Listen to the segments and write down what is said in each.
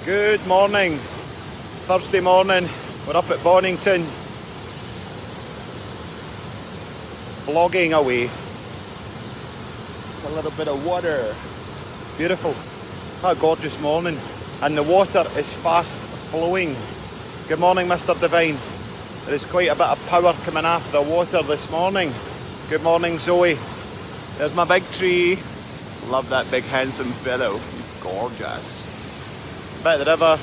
Good morning, Thursday morning, we're up at Bonington, vlogging away. A little bit of water, beautiful, what a gorgeous morning, and the water is fast flowing. Good morning, Mr. Divine. There is quite a bit of power coming off the water this morning. Good morning, Zoe. There's my big tree. Love that big handsome fellow, he's gorgeous. Bit of the river.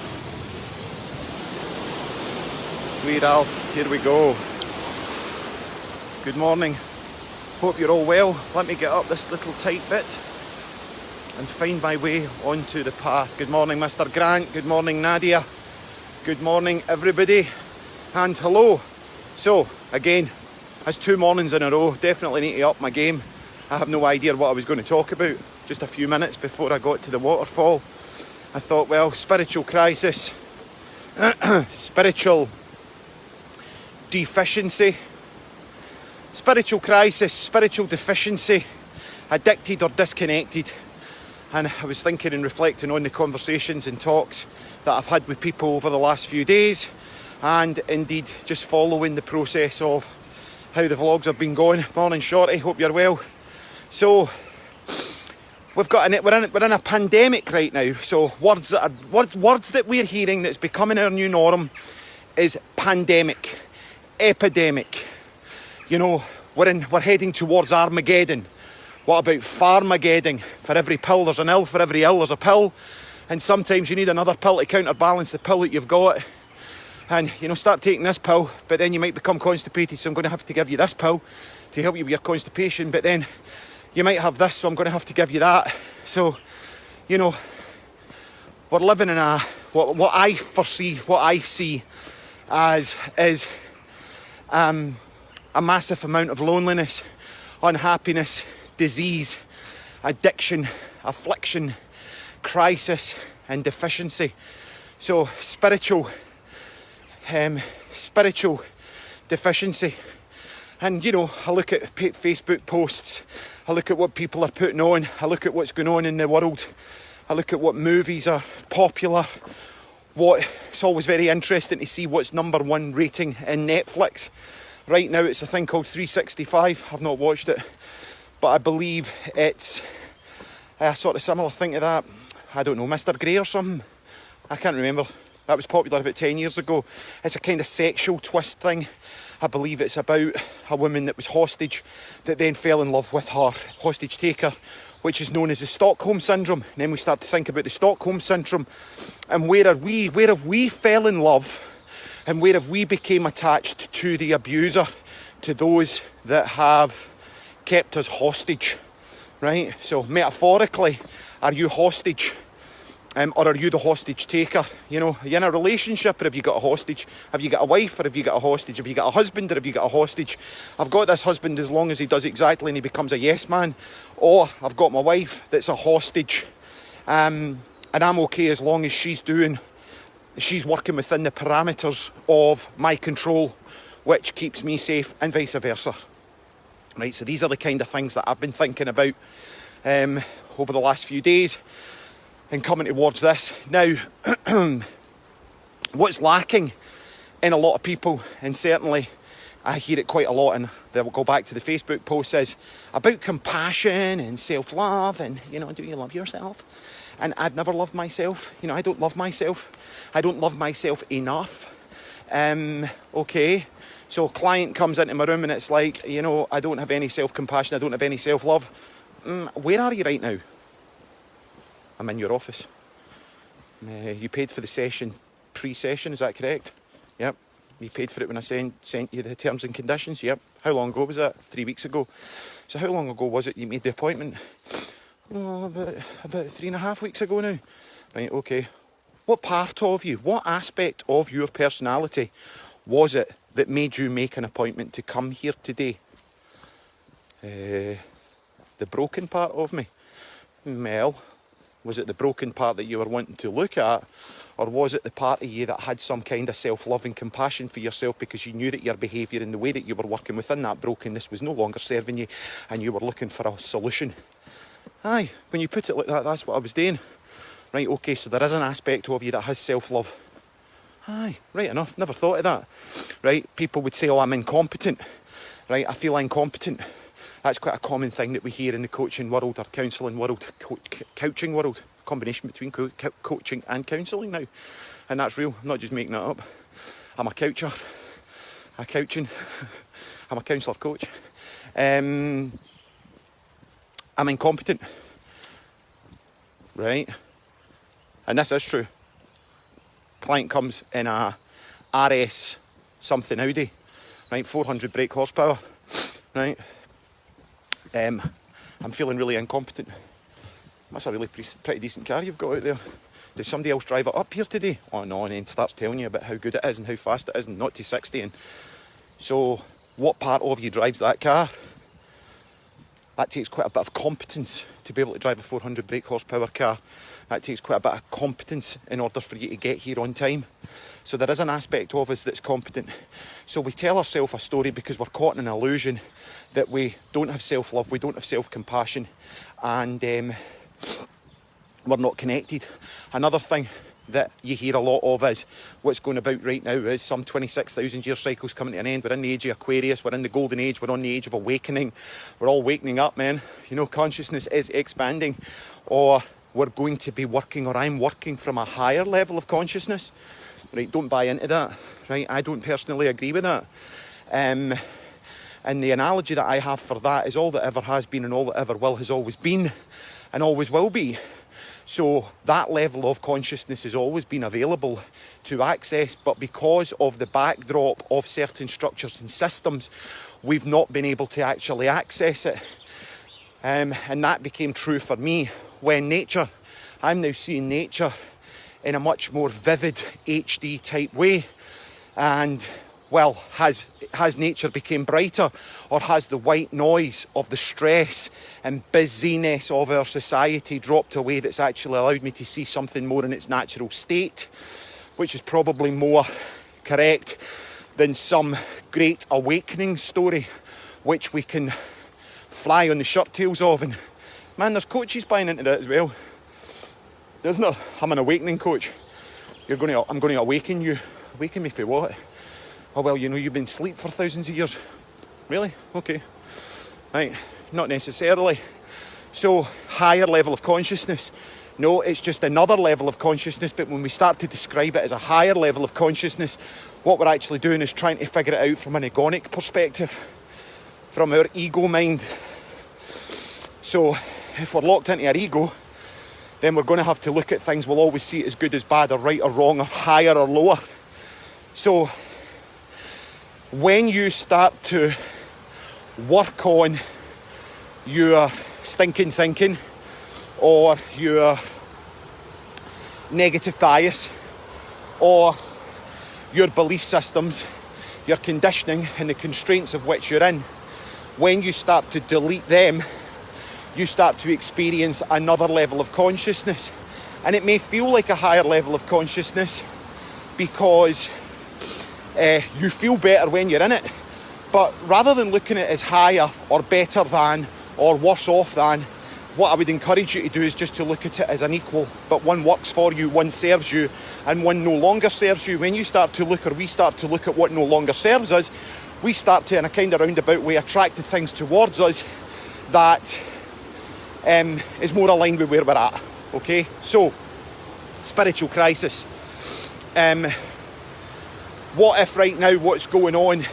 Wee Ralph, here we go. Good morning. Hope you're all well. Let me get up this little tight bit and find my way onto the path. Good morning, Mr. Grant. Good morning, Nadia. Good morning, everybody. And hello. So, again, that's 2 mornings in a row. Definitely need to up my game. I have no idea what I was going to talk about. Just a few minutes before I got to the waterfall, I thought, well, spiritual crisis, spiritual deficiency, spiritual crisis, spiritual deficiency, addicted or disconnected. And I was thinking and reflecting on the conversations and talks that I've had with people over the last few days, and indeed just following the process of how the vlogs have been going. Morning, Shorty, hope you're well. So we're in a pandemic right now. So words that we're hearing that's becoming our new norm is pandemic, epidemic. You know, we're heading towards Armageddon. What about Farmageddon? For every pill there's an ill, for every ill there's a pill. And sometimes you need another pill to counterbalance the pill that you've got. And, you know, start taking this pill, but then you might become constipated, so I'm going to have to give you this pill to help you with your constipation, but then you might have this, so I'm going to have to give you that. So, you know, we're living in what I foresee, what I see as is a massive amount of loneliness, unhappiness, disease, addiction, affliction, crisis and deficiency. So spiritual deficiency. And, you know, I look at Facebook posts, I look at what people are putting on, I look at what's going on in the world, I look at what movies are popular, it's always very interesting to see what's #1 rating in Netflix. Right now it's a thing called 365, I've not watched it, but I believe it's a sort of similar thing to that. I don't know, Mr. Grey or something, I can't remember. That was popular about 10 years ago. It's a kind of sexual twist thing. I believe it's about a woman that was hostage that then fell in love with her hostage taker, which is known as the Stockholm Syndrome. And then we start to think about the Stockholm Syndrome and where have we fell in love and where have we became attached to the abuser, to those that have kept us hostage, right? So metaphorically, are you hostage? Or are you the hostage taker? You know, are you in a relationship or have you got a hostage? Have you got a wife or have you got a hostage? Have you got a husband or have you got a hostage? I've got this husband as long as he does exactly and he becomes a yes man. Or I've got my wife that's a hostage. And I'm okay as long as she's working within the parameters of my control, which keeps me safe and vice versa. Right, so these are the kind of things that I've been thinking about over the last few days. And coming towards this. Now, what's lacking in a lot of people, and certainly I hear it quite a lot, and they'll go back to the Facebook post, is about compassion and self-love and, you know, do you love yourself? And I've never loved myself. You know, I don't love myself. I don't love myself enough. Okay, so a client comes into my room and it's like, you know, I don't have any self-compassion, I don't have any self-love. Where are you right now? I'm in your office. You paid for the session, pre-session, is that correct? Yep. You paid for it when I sent you the terms and conditions? Yep. How long ago was that? 3 weeks ago. So how long ago was it you made the appointment? Oh, about 3.5 weeks ago now. Right, okay. What part of you, what aspect of your personality was it that made you make an appointment to come here today? The broken part of me? Well, was it the broken part that you were wanting to look at? Or was it the part of you that had some kind of self-love and compassion for yourself because you knew that your behaviour and the way that you were working within that brokenness was no longer serving you and you were looking for a solution? Aye, when you put it like that, that's what I was doing. Right, okay, so there is an aspect of you that has self-love. Aye, right enough, never thought of that. Right, people would say, oh, I'm incompetent. Right, I feel incompetent. That's quite a common thing that we hear in the coaching world or counselling world, couching world. Combination between coaching and counselling now. And that's real, I'm not just making that up. I'm a coucher, I'm a counsellor coach. I'm incompetent. Right? And this is true. Client comes in a RS something Audi, right, 400 brake horsepower, right? I'm feeling really incompetent. That's a really pretty decent car you've got out there. Did somebody else drive it up here today? Oh no, and then starts telling you about how good it is and how fast it is and not to 60. And so what part of you drives that car? That takes quite a bit of competence to be able to drive a 400 brake horsepower car. That takes quite a bit of competence in order for you to get here on time. So there is an aspect of us that's competent. So we tell ourselves a story because we're caught in an illusion that we don't have self-love, we don't have self-compassion, and we're not connected. Another thing that you hear a lot of is what's going about right now is some 26,000 year cycles coming to an end. We're in the age of Aquarius, we're in the golden age, we're on the age of awakening. We're all wakening up, man. You know, consciousness is expanding, or we're going to be working, or I'm working from a higher level of consciousness. Right, don't buy into that. Right, I don't personally agree with that. And the analogy that I have for that is all that ever has been and all that ever will has always been and always will be. So that level of consciousness has always been available to access, but because of the backdrop of certain structures and systems, we've not been able to actually access it. And that became true for me when I'm now seeing nature in a much more vivid HD type way. And well, has nature become brighter, or has the white noise of the stress and busyness of our society dropped away that's actually allowed me to see something more in its natural state, which is probably more correct than some great awakening story which we can fly on the shirt tails of. And man, there's coaches buying into that as well, isn't there? I'm an awakening coach. I'm going to awaken you. Awaken me for what? Oh well, you know, you've been asleep for thousands of years. Really? Okay. Right, not necessarily. So, higher level of consciousness. No, it's just another level of consciousness, but when we start to describe it as a higher level of consciousness, what we're actually doing is trying to figure it out from an egonic perspective, from our ego mind. So, if we're locked into our ego, then we're going to have to look at things. We'll always see it as good, as bad, or right or wrong, or higher or lower. So, when you start to work on your stinking thinking or your negative bias or your belief systems, your conditioning and the constraints of which you're in, when you start to delete them, you start to experience another level of consciousness. And it may feel like a higher level of consciousness because you feel better when you're in it. But rather than looking at it as higher or better than or worse off than, what I would encourage you to do is just to look at it as an equal. But one works for you, one serves you, and one no longer serves you. When you start to look, or we start to look at what no longer serves us, we start to, in a kind of roundabout way, attract the things towards us that is more aligned with where we're at. Okay? So, spiritual crisis. What if right now what's going on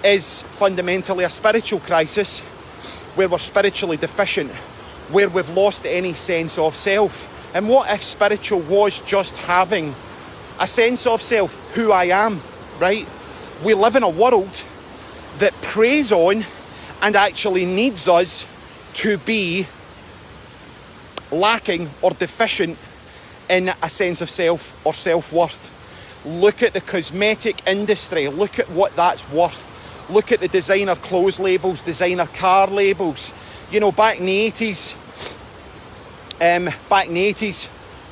is fundamentally a spiritual crisis where we're spiritually deficient, where we've lost any sense of self? And what if spiritual was just having a sense of self, who I am, right? We live in a world that preys on and actually needs us to be lacking or deficient in a sense of self or self-worth. Look at the cosmetic industry. Look at what that's worth. Look at the designer clothes labels, designer car labels. You know, back in the 80s,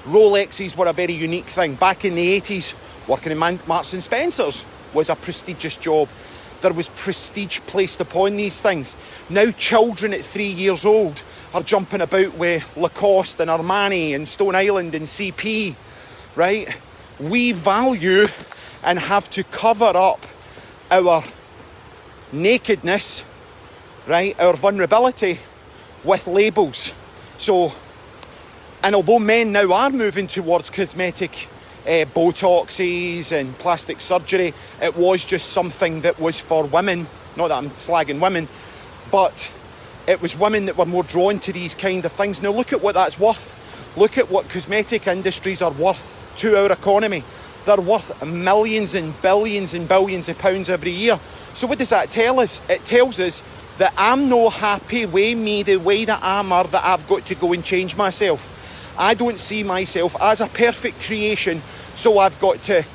Rolexes were a very unique thing. Back in the 80s, working in Marks and Spencer's was a prestigious job. There was prestige placed upon these things. Now children at 3 years old are jumping about with Lacoste and Armani and Stone Island and CP, right? We value and have to cover up our nakedness, right, our vulnerability with labels. So, and although men now are moving towards cosmetic Botoxes and plastic surgery, it was just something that was for women. Not that I'm slagging women, but it was women that were more drawn to these kind of things. Now look at what that's worth. Look at what cosmetic industries are worth to our economy. They're worth millions and billions of pounds every year. So what does that tell us? It tells us that I'm not happy with me the way that I'm, or that I've got to go and change myself. I don't see myself as a perfect creation, so I've got to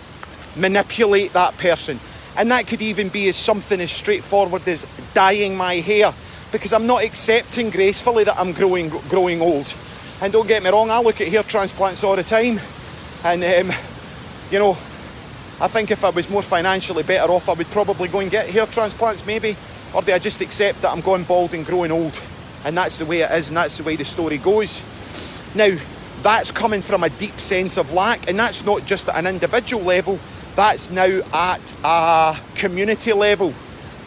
manipulate that person. And that could even be as something as straightforward as dyeing my hair, because I'm not accepting gracefully that I'm growing old. And don't get me wrong, I look at hair transplants all the time, and you know, I think if I was more financially better off, I would probably go and get hair transplants maybe, or do I just accept that I'm going bald and growing old, and that's the way it is, and that's the way the story goes. Now, that's coming from a deep sense of lack, and that's not just at an individual level, that's now at a community level,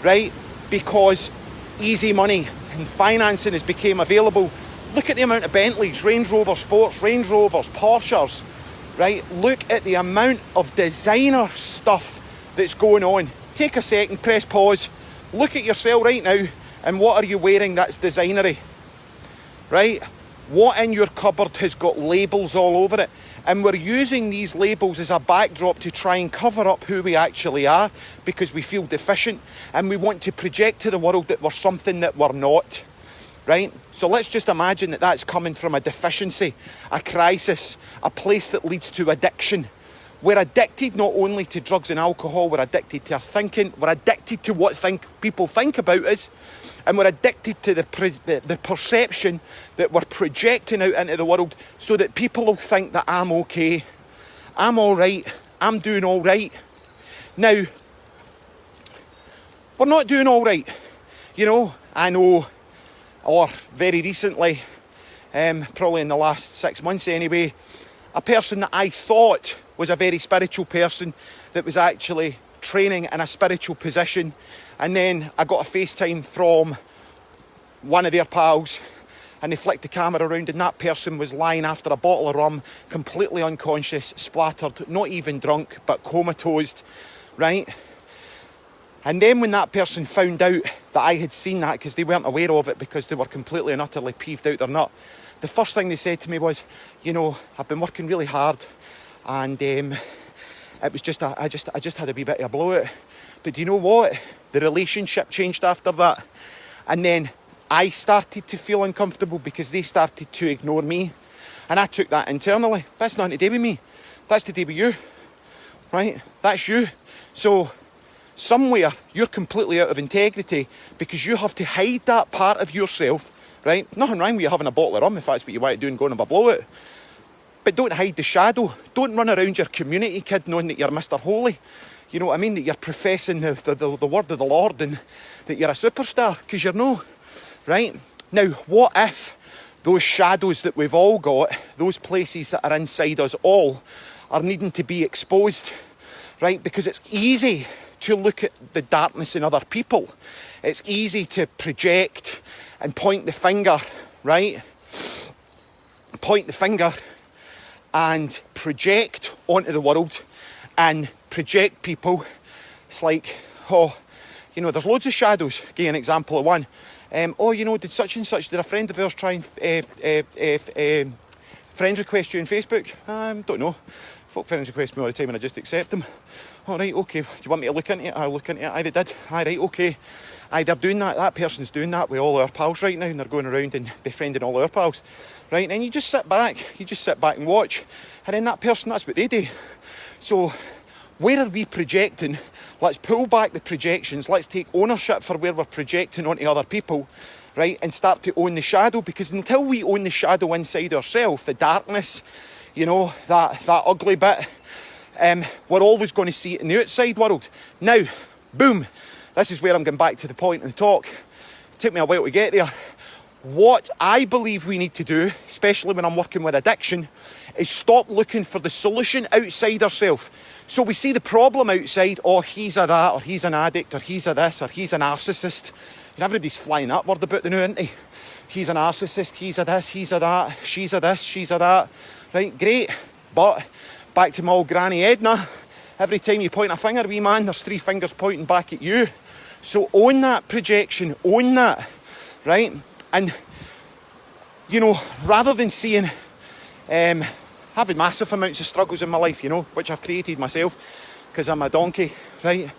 right? Because easy money and financing has become available. Look at the amount of Bentleys, Range Rover Sports, Range Rovers, Porsches, right? Look at the amount of designer stuff that's going on. Take a second, press pause, look at yourself right now, and what are you wearing that's designery, right? What in your cupboard has got labels all over it? And we're using these labels as a backdrop to try and cover up who we actually are, because we feel deficient and we want to project to the world that we're something that we're not, right? So let's just imagine that that's coming from a deficiency, a crisis, a place that leads to addiction. We're addicted not only to drugs and alcohol, we're addicted to our thinking, we're addicted to what people think about us, and we're addicted to the perception that we're projecting out into the world so that people will think that I'm okay, I'm all right, I'm doing all right. Now, we're not doing all right. You know, I know, or very recently, probably in the last 6 months anyway, a person that I thought was a very spiritual person that was actually training in a spiritual position, and then I got a FaceTime from one of their pals, and they flicked the camera around, and that person was lying after a bottle of rum, completely unconscious, splattered, not even drunk, but comatose, right? And then when that person found out that I had seen that, because they weren't aware of it because they were completely and utterly peeved out their nut, the first thing they said to me was, you know, I've been working really hard, and it was just I just had a wee bit of a blowout. But do you know what? The relationship changed after that, and then I started to feel uncomfortable because they started to ignore me, and I took that internally. That's nothing to do with me. That's to do with you, right? That's you. So somewhere you're completely out of integrity because you have to hide that part of yourself, right? Nothing wrong with you having a bottle of rum if that's what you want to do and going to have a blowout. But don't hide the shadow. Don't run around your community, kid, knowing that you're Mr. Holy. You know what I mean? That you're professing the word of the Lord and that you're a superstar, because you're no, right? Now, what if those shadows that we've all got, those places that are inside us all, are needing to be exposed, right? Because it's easy to look at the darkness in other people. It's easy to project and point the finger, right? Point the finger and project onto the world and project people. It's like, oh, you know, there's loads of shadows. Give you an example of one. Oh, you know, did such and such, did a friend of ours try and friend request you on Facebook? Don't know. Folk friends request me all the time and I just accept them. All right, okay. Do you want me to look into it? I'll look into it. Aye, they did. Aye, right, okay. Aye, they're doing that. That person's doing that with all our pals right now, and they're going around and befriending all our pals. Right, and you just sit back. You just sit back and watch. And then that person, that's what they do. So where are we projecting? Let's pull back the projections. Let's take ownership for where we're projecting onto other people, right? And start to own the shadow, because until we own the shadow inside ourselves, the darkness, you know, that ugly bit, we're always going to see it in the outside world. Now, boom, this is where I'm going back to the point in the talk. It took me a while to get there. What I believe we need to do, especially when I'm working with addiction, is stop looking for the solution outside ourselves. So we see the problem outside, oh, he's a that, or he's an addict, or he's a this, or he's a narcissist. And everybody's flying that word about the new, isn't he? He's a narcissist, he's a this, he's a that, she's a this, she's a that. Right, great. But back to my old granny Edna, every time you point a finger, wee man, there's 3 fingers pointing back at you. So own that projection, own that, right? And, you know, rather than seeing, having massive amounts of struggles in my life, you know, which I've created myself because I'm a donkey, right?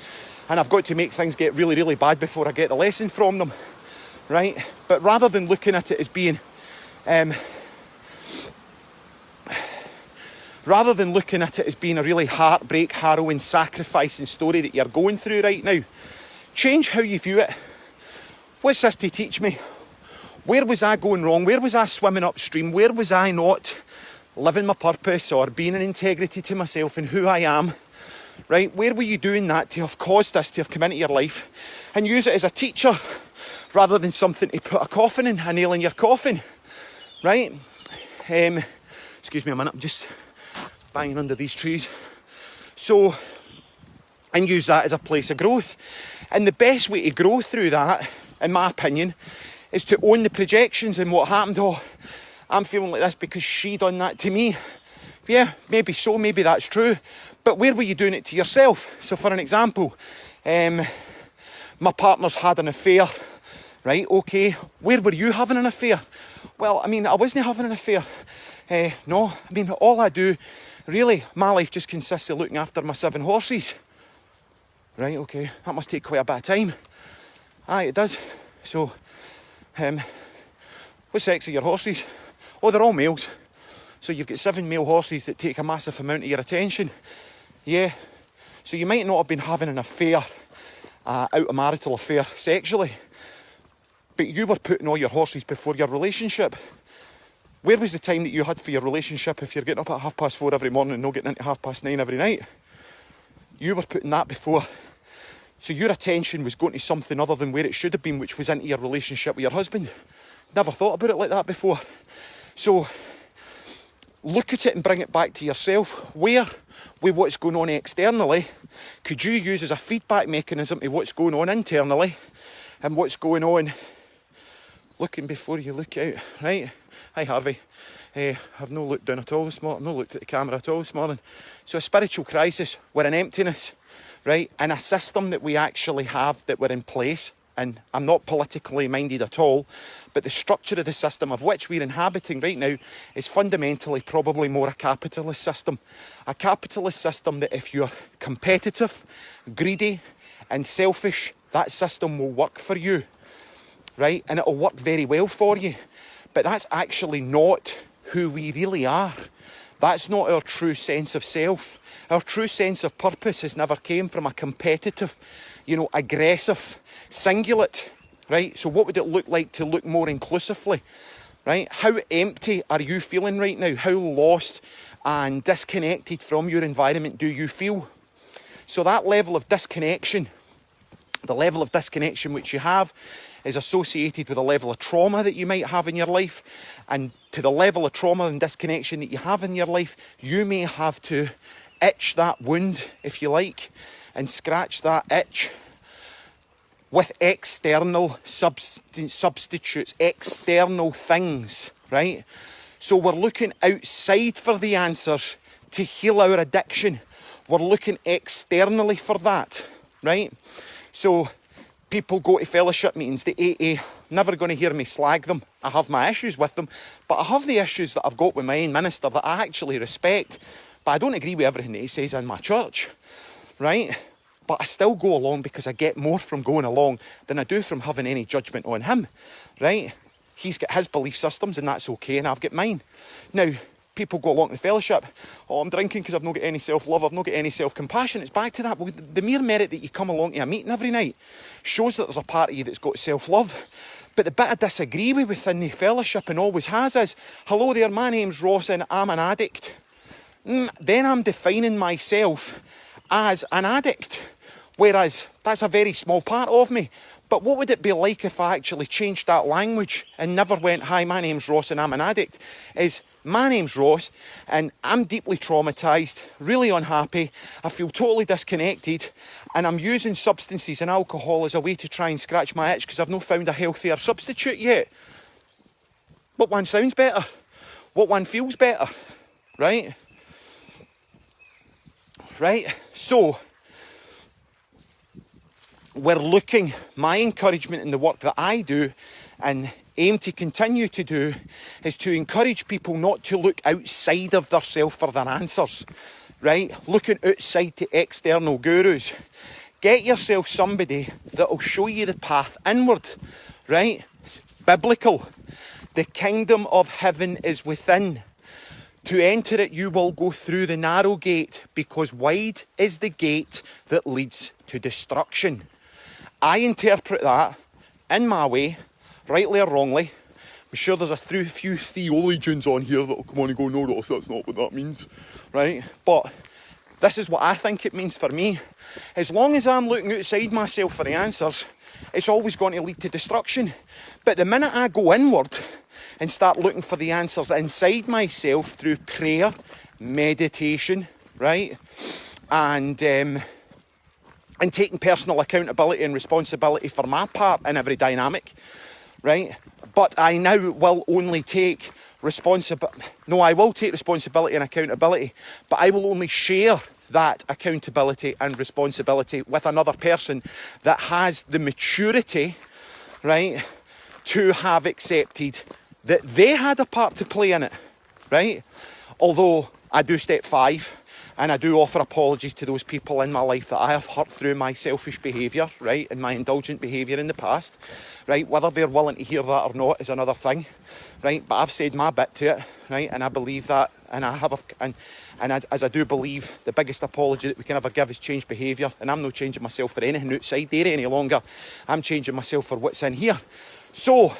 And I've got to make things get really, really bad before I get the lesson from them, right? But rather than looking at it as being, rather than looking at it as being a really heartbreak, harrowing, sacrificing story that you're going through right now, change how you view it. What's this to teach me? Where was I going wrong? Where was I swimming upstream? Where was I not living my purpose or being in integrity to myself and who I am? Right? Where were you doing that to have caused this to have come into your life? And use it as a teacher rather than something to put a coffin in, a nail in your coffin. Right? Excuse me a minute, I'm just banging under these trees. So, and use that as a place of growth. And the best way to grow through that, in my opinion, is to own the projections and what happened. Oh, I'm feeling like this because she done that to me. Yeah, maybe so, maybe that's true. But where were you doing it to yourself? So for an example, my partner's had an affair, right? Okay, where were you having an affair? Well, I mean, I wasn't having an affair. No, I mean, all I do, really, my life just consists of looking after my 7 horses. Right, okay, that must take quite a bit of time. Aye, it does. So, what sex are your horses? Oh, they're all males. So you've got 7 male horses that take a massive amount of your attention. Yeah. So you might not have been having an affair, out a marital affair sexually, but you were putting all your horses before your relationship. Where was the time that you had for your relationship if you're getting up at 4:30 every morning and not getting into 9:30 every night? You were putting that before. So your attention was going to something other than where it should have been, which was into your relationship with your husband. Never thought about it like that before. So look at it and bring it back to yourself. Where, with what's going on externally, could you use as a feedback mechanism to what's going on internally and what's going on? Looking before you look out, right? Hi Harvey. I've not looked down at all this morning. I've not looked at the camera at all this morning. So a spiritual crisis, we're in emptiness, right? And a system that we actually have that we're in place, and I'm not politically minded at all, but the structure of the system of which we're inhabiting right now is fundamentally probably more a capitalist system. A capitalist system that if you're competitive, greedy and selfish, that system will work for you, right? And it'll work very well for you. But that's actually not who we really are. That's not our true sense of self. Our true sense of purpose has never came from a competitive, aggressive singulate, right? So what would it look like to look more inclusively, right? How empty are you feeling right now? How lost and disconnected from your environment do you feel? So that level of disconnection, the level of disconnection which you have, is associated with a level of trauma that you might have in your life. And to the level of trauma and disconnection that you have in your life, you may have to itch that wound, if you like, and scratch that itch with external substitutes, external things, right? So we're looking outside for the answers to heal our addiction. We're looking externally for that, right? So people go to fellowship meetings, the AA, never going to hear me slag them. I have my issues with them, but I have the issues that I've got with my own minister that I actually respect, but I don't agree with everything that he says in my church, right? But I still go along because I get more from going along than I do from having any judgment on him, right? He's got his belief systems and that's okay, and I've got mine. Now, people go along to the fellowship. Oh, I'm drinking because I've not got any self-love, I've not got any self-compassion. It's back to that. Well, the mere merit that you come along to a meeting every night shows that there's a part of you that's got self-love. But the bit I disagree with within the fellowship and always has is, hello there, my name's Ross and I'm an addict. Then I'm defining myself as an addict. Whereas that's a very small part of me. But what would it be like if I actually changed that language and never went, hi, my name's Ross and I'm an addict? Is, my name's Ross and I'm deeply traumatised, really unhappy, I feel totally disconnected, and I'm using substances and alcohol as a way to try and scratch my itch because I've not found a healthier substitute yet. What one sounds better? What one feels better? Right? Right? So, we're looking, my encouragement in the work that I do and aim to continue to do is to encourage people not to look outside of themselves for their answers, right? Looking outside to external gurus. Get yourself somebody that will show you the path inward, right? It's biblical. The kingdom of heaven is within. To enter it, you will go through the narrow gate, because wide is the gate that leads to destruction. I interpret that in my way, rightly or wrongly. I'm sure there's a few theologians on here that will come on and go, no, Ross, that's not what that means, right? But this is what I think it means for me. As long as I'm looking outside myself for the answers, it's always going to lead to destruction. But the minute I go inward and start looking for the answers inside myself through prayer, meditation, right? And taking personal accountability and responsibility for my part in every dynamic, right? But I now will only take I will take responsibility and accountability, but I will only share that accountability and responsibility with another person that has the maturity, right, to have accepted that they had a part to play in it, right? Although I do step 5, and I do offer apologies to those people in my life that I have hurt through my selfish behaviour, right, and my indulgent behaviour in the past, right? Whether they're willing to hear that or not is another thing, right? But I've said my bit to it, right? And I believe that, and as I do believe, the biggest apology that we can ever give is change behaviour, and I'm not changing myself for anything outside there any longer. I'm changing myself for what's in here. So,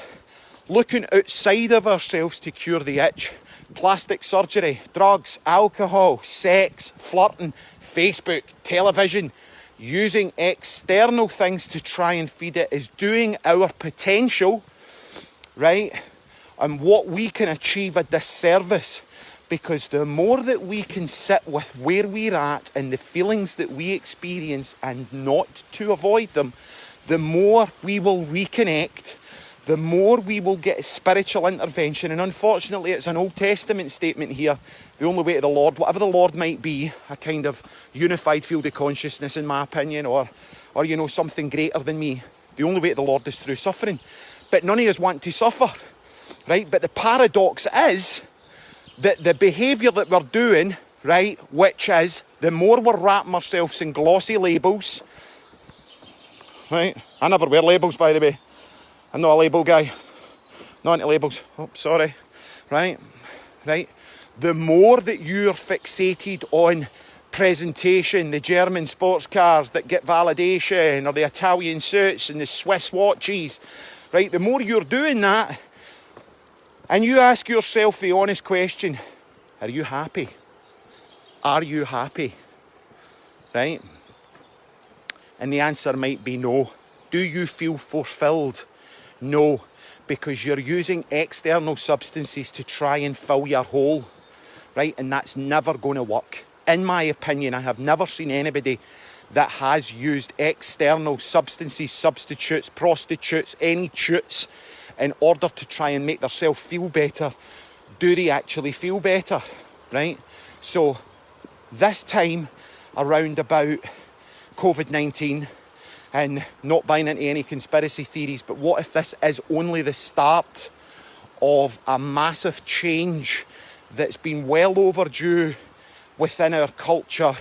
looking outside of ourselves to cure the itch. Plastic surgery, drugs, alcohol, sex, flirting, Facebook, television, using external things to try and feed it is doing our potential, right, and what we can achieve a disservice, because the more that we can sit with where we're at and the feelings that we experience and not to avoid them, the more we will reconnect, the more we will get spiritual intervention. And unfortunately, it's an Old Testament statement here. The only way to the Lord, whatever the Lord might be, a kind of unified field of consciousness, in my opinion, or something greater than me. The only way to the Lord is through suffering. But none of us want to suffer, right? But the paradox is that the behaviour that we're doing, right, which is the more we're wrapping ourselves in glossy labels, right? I never wear labels, by the way. I'm not a label guy. Not into labels. Oh, sorry. Right? The more that you're fixated on presentation, the German sports cars that get validation, or the Italian suits and the Swiss watches, right? The more you're doing that, and you ask yourself the honest question, are you happy? Are you happy? Right? And the answer might be no. Do you feel fulfilled? No, because you're using external substances to try and fill your hole, right? And that's never going to work. In my opinion, I have never seen anybody that has used external substances, substitutes, prostitutes, any toots, in order to try and make themselves feel better. Do they actually feel better, right? So this time around about COVID-19, and not buying into any conspiracy theories, but what if this is only the start of a massive change that's been well overdue within our culture,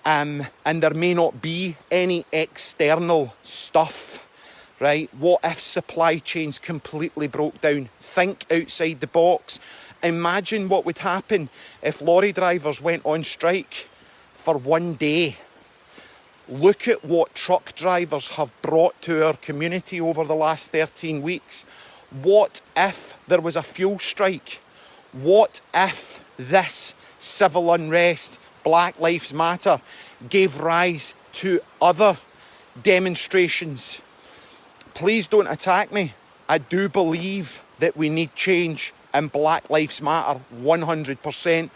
and there may not be any external stuff, right? What if supply chains completely broke down? Think outside the box. Imagine what would happen if lorry drivers went on strike for one day. Look at what truck drivers have brought to our community over the last 13 weeks. What if there was a fuel strike? What if this civil unrest, Black Lives Matter, gave rise to other demonstrations? please don't attack me. I do believe that we need change and Black Lives Matter 100%.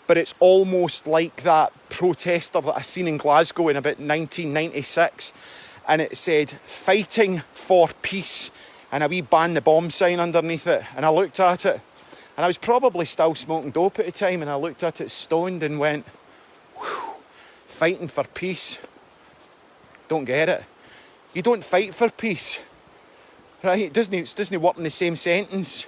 But it's almost like that protester that I seen in Glasgow in about 1996. And it said, fighting for peace. And a wee ban the bomb sign underneath it. And I looked at it. And I was probably still smoking dope at the time. And I looked at it stoned and went, whew, fighting for peace. Don't get it. You don't fight for peace. Right? It doesn't work in the same sentence.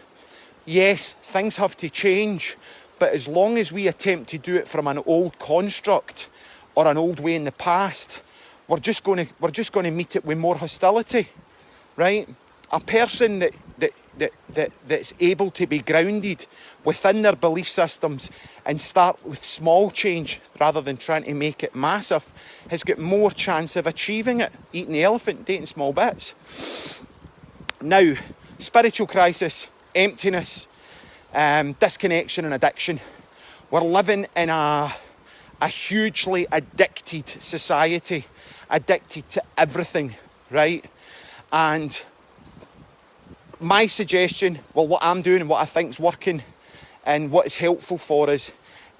Yes, things have to change. But as long as we attempt to do it from an old construct or an old way in the past, we're just going to meet it with more hostility, right? A person that's able to be grounded within their belief systems and start with small change rather than trying to make it massive has got more chance of achieving it. Eating the elephant, dating small bits. Now, spiritual crisis, emptiness, disconnection and addiction. We're living in a hugely addicted society, addicted to everything, right? And my suggestion, well, what I'm doing and what I think's working and what is helpful for us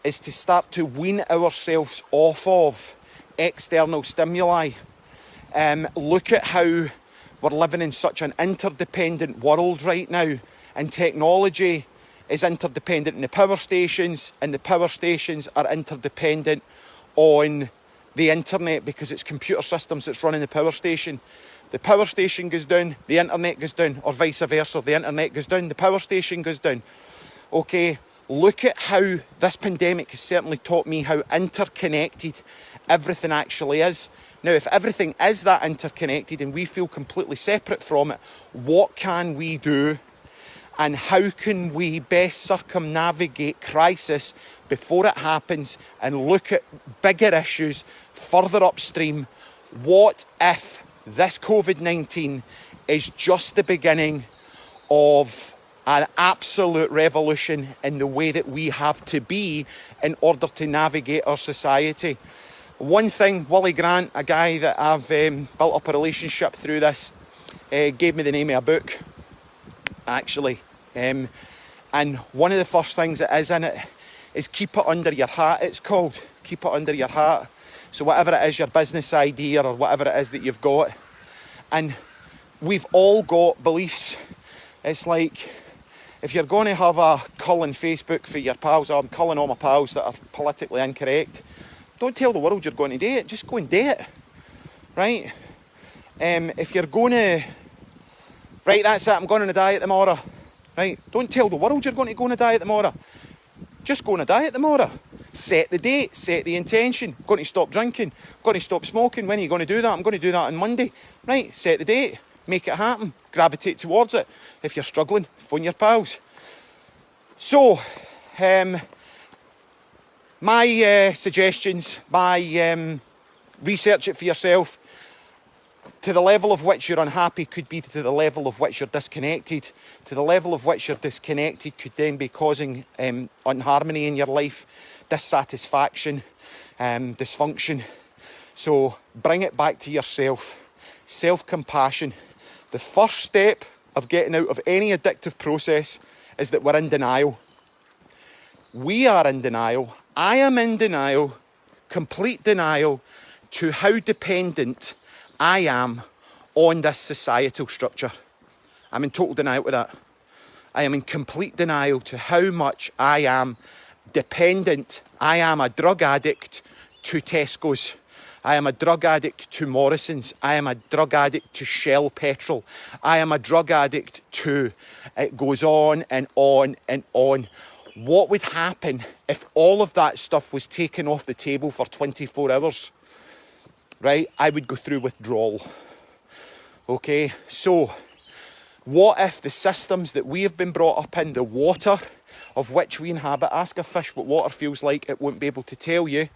is to start to wean ourselves off of external stimuli. Look at how we're living in such an interdependent world right now, and technology is interdependent in the power stations, and the power stations are interdependent on the internet because it's computer systems that's running the power station. The power station goes down, the internet goes down, or vice versa. The internet goes down, the power station goes down. Okay, look at how this pandemic has certainly taught me how interconnected everything actually is. Now, if everything is that interconnected and we feel completely separate from it, what can we do? And how can we best circumnavigate crisis before it happens and look at bigger issues further upstream? What if this COVID-19 is just the beginning of an absolute revolution in the way that we have to be in order to navigate our society? One thing, Willie Grant, a guy that I've built up a relationship through this, gave me the name of a book, actually. And one of the first things that is in it is keep it under your hat, it's called. Keep it under your hat. So whatever it is, your business idea or whatever it is that you've got. And we've all got beliefs. It's like, if you're going to have a cull on Facebook for your pals, I'm culling all my pals that are politically incorrect, don't tell the world you're going to do it, just go and do it, right? If you're going to, right, that's it, I'm going on a diet tomorrow, right? Don't tell the world you're going to go on a diet tomorrow, just go on a diet tomorrow. Set the date, set the intention. I'm going to stop drinking, I'm going to stop smoking. When are you going to do that? I'm going to do that on Monday. Right, set the date, make it happen, gravitate towards it. If you're struggling, phone your pals. So, my suggestions, my research it for yourself. To the level of which you're unhappy could be to the level of which you're disconnected. To the level of which you're disconnected could then be causing unharmony in your life, dissatisfaction, dysfunction. So bring it back to yourself. Self-compassion. The first step of getting out of any addictive process is that we're in denial. We are in denial. I am in denial, complete denial to how dependent I am on this societal structure. I'm in total denial to that. I am in complete denial to how much I am dependent. I am a drug addict to Tesco's. I am a drug addict to Morrison's. I am a drug addict to Shell Petrol. I am a drug addict to... It goes on and on and on. What would happen if all of that stuff was taken off the table for 24 hours? Right? I would go through withdrawal. Okay? So, what if the systems that we have been brought up in, the water of which we inhabit, ask a fish what water feels like, it won't be able to tell you.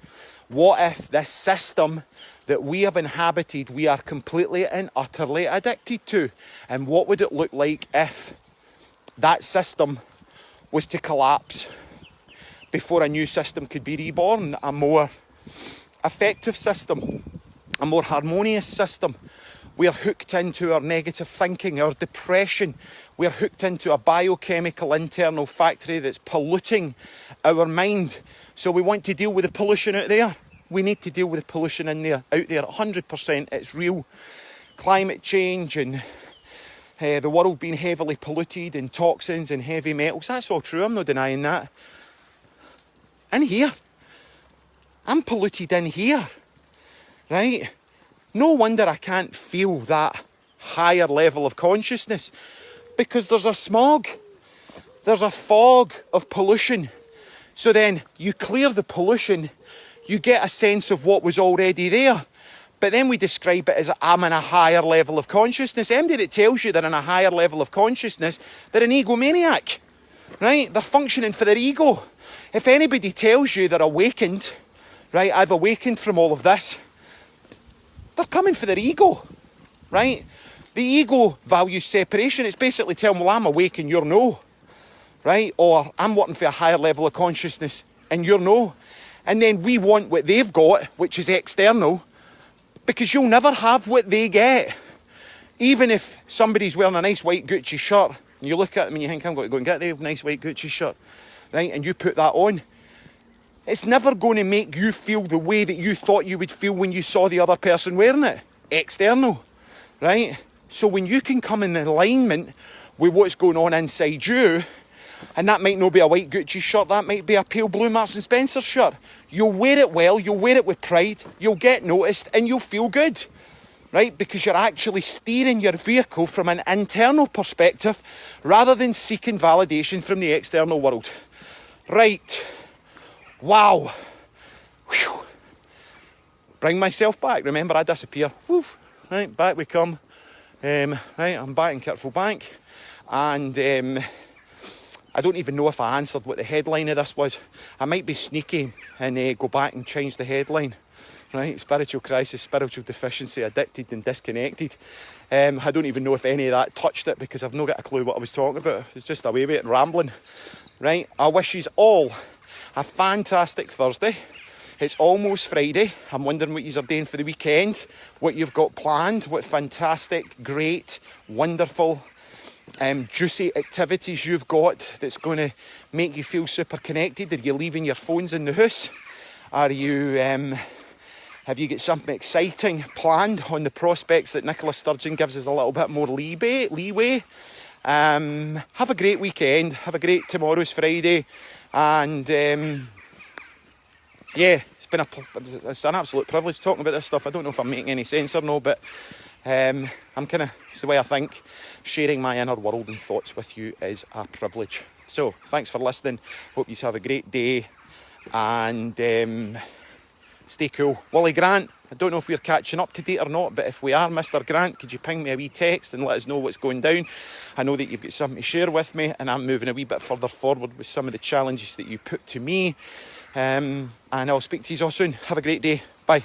What if this system that we have inhabited, we are completely and utterly addicted to? And what would it look like if that system was to collapse before a new system could be reborn? A more effective system, a more harmonious system. We're hooked into our negative thinking, our depression. We're hooked into a biochemical internal factory that's polluting our mind. So we want to deal with the pollution out there. We need to deal with the pollution out there. 100%, it's real. Climate change and the world being heavily polluted and toxins and heavy metals. That's all true, I'm not denying that. In here. I'm polluted in here. Right? No wonder I can't feel that higher level of consciousness, because there's a smog. There's a fog of pollution. So then you clear the pollution, you get a sense of what was already there. But then we describe it as I'm in a higher level of consciousness. Anybody that tells you they're in a higher level of consciousness, they're an egomaniac, right? They're functioning for their ego. If anybody tells you they're awakened, right, I've awakened from all of this, they're coming for their ego, right? The ego values separation. It's basically telling, well, I'm awake and you're no, right? Or I'm working for a higher level of consciousness and you're no. And then we want what they've got, which is external, because you'll never have what they get. Even if somebody's wearing a nice white Gucci shirt, and you look at them and you think, I'm going to go and get the nice white Gucci shirt, right? And you put that on, it's never going to make you feel the way that you thought you would feel when you saw the other person wearing it. External, right? So when you can come in alignment with what's going on inside you, and that might not be a white Gucci shirt, that might be a pale blue Marks and Spencer shirt. You'll wear it well, you'll wear it with pride, you'll get noticed, and you'll feel good, right? Because you're actually steering your vehicle from an internal perspective rather than seeking validation from the external world. Right. Wow. Whew. Bring myself back. Remember, I disappear. Woof. Right, back we come. Right, I'm back in Kirkful Bank, and I don't even know if I answered what the headline of this was. I might be sneaky and go back and change the headline. Right, spiritual crisis, spiritual deficiency, addicted and disconnected. I don't even know if any of that touched it, because I've not got a clue what I was talking about. It's just a way of it, rambling. Right, I wish you all a fantastic Thursday. It's almost Friday. I'm wondering what you are doing for the weekend, what you've got planned, what fantastic, great, wonderful, juicy activities you've got that's going to make you feel super connected. Are you leaving your phones in the house? Are you, have you got something exciting planned on the prospects that Nicola Sturgeon gives us a little bit more leeway? Have a great weekend. Have a great, tomorrow's Friday. And yeah, it's an absolute privilege talking about this stuff. I don't know if I'm making any sense or no, but I'm it's the way I think. Sharing my inner world and thoughts with you is a privilege. So thanks for listening. Hope you have a great day, and stay cool. Wally Grant, I don't know if we're catching up to date or not, but if we are, Mr. Grant, could you ping me a wee text and let us know what's going down? I know that you've got something to share with me, and I'm moving a wee bit further forward with some of the challenges that you put to me. And I'll speak to you all soon. Have a great day. Bye.